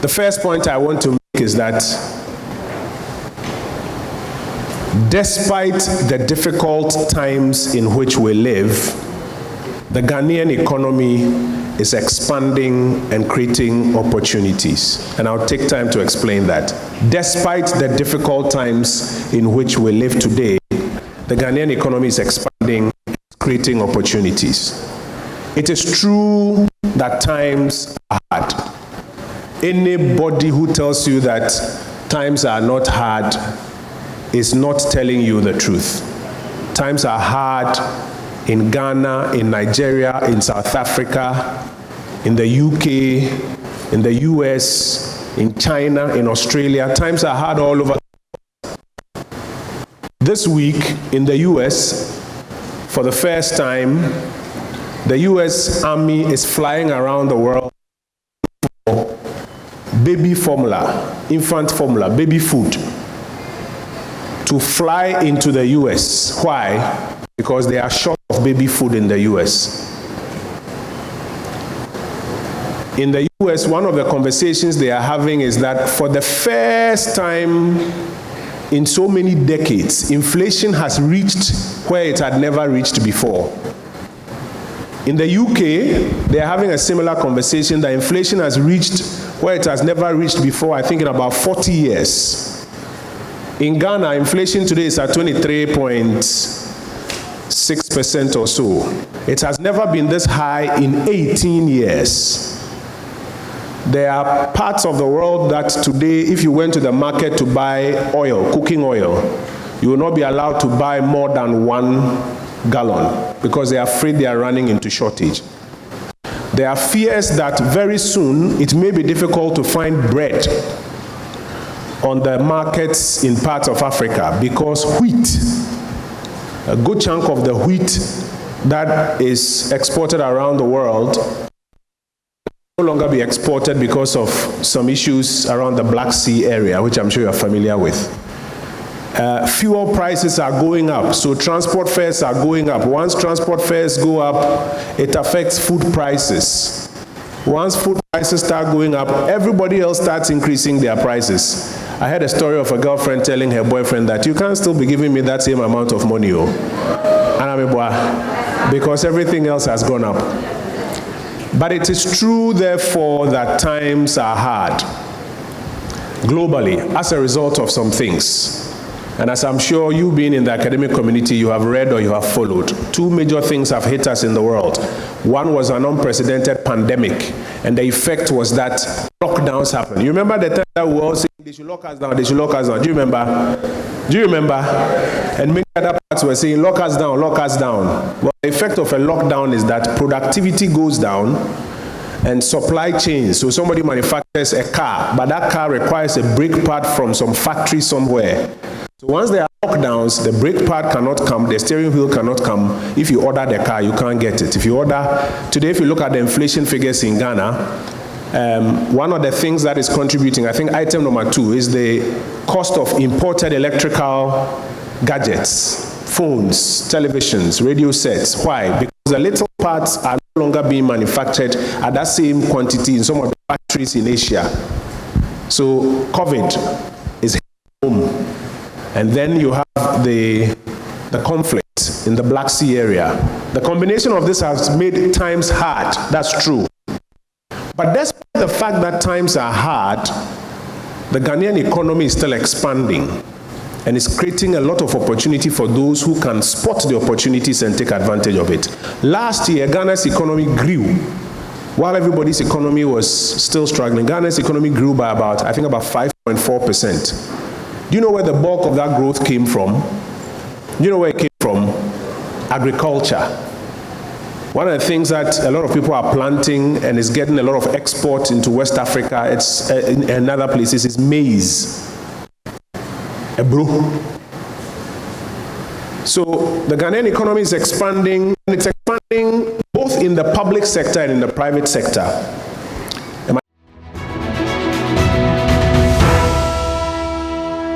The first point I want to make is that despite the difficult times in which we live, the Ghanaian economy is expanding and creating opportunities. And I'll take time to explain that. Despite the difficult times in which we live today, the Ghanaian economy is expanding, creating opportunities. It is true that times are hard. Anybody who tells you that times are not hard is not telling you the truth. Times are hard in Ghana, in Nigeria, in South Africa, in the UK, in the US, in China, in Australia. Times are hard all over. This week in the US, for the first time, the US Army is flying around the world for baby formula, infant formula, baby food, to fly into the US. Why? Because they are short of baby food in the US. In the US, one of the conversations they are having is that for the first time in so many decades, inflation has reached where it had never reached before. In the UK, they are having a similar conversation that inflation has reached where it has never reached before, I think in about 40 years. In Ghana, inflation today is at 23.6% or so. It has never been this high in 18 years. There are parts of the world that today, if you went to the market to buy oil, cooking oil, you will not be allowed to buy more than 1 gallon because they are afraid they are running into shortage. There are fears that very soon it may be difficult to find bread on the markets in parts of Africa because wheat, a good chunk of the wheat that is exported around the world no longer be exported because of some issues around the Black Sea area, which I'm sure you're familiar with. Fuel prices are going up, so transport fares are going up. Once transport fares go up, it affects food prices. Once food prices start going up, everybody else starts increasing their prices. I heard a story of a girlfriend telling her boyfriend that you can't still be giving me that same amount of money, because everything else has gone up. But it is true, therefore, that times are hard globally as a result of some things. And as I'm sure you being in the academic community, you have read or you have followed, 2 major things have hit us in the world. One was an unprecedented pandemic, and the effect was that lockdowns happened. You remember the time that we all saying, they should lock us down, they should lock us down. Do you remember? Do you remember? And many other parts were saying, lock us down, lock us down. Well, the effect of a lockdown is that productivity goes down and supply chains. So somebody manufactures a car, but that car requires a brake pad from some factory somewhere. So once there are lockdowns, the brake pad cannot come, the steering wheel cannot come. If you order the car, you can't get it. If you order, today if you look at the inflation figures in Ghana, one of the things that is contributing, I think item number 2, is the cost of imported electrical gadgets, phones, televisions, radio sets. Why? Because the little parts are no longer being manufactured at that same quantity in some of the factories in Asia. So COVID is home. And then you have the conflict in the Black Sea area. The combination of this has made times hard, that's true. But despite the fact that times are hard, the Ghanaian economy is still expanding and is creating a lot of opportunity for those who can spot the opportunities and take advantage of it. Last year, Ghana's economy grew. While everybody's economy was still struggling, Ghana's economy grew by about 5.4%. Do you know where the bulk of that growth came from? Do you know where it came from? Agriculture. One of the things that a lot of people are planting and is getting a lot of export into West Africa, it's in other places, is maize. Ebro. So the Ghanaian economy is expanding, and it's expanding both in the public sector and in the private sector.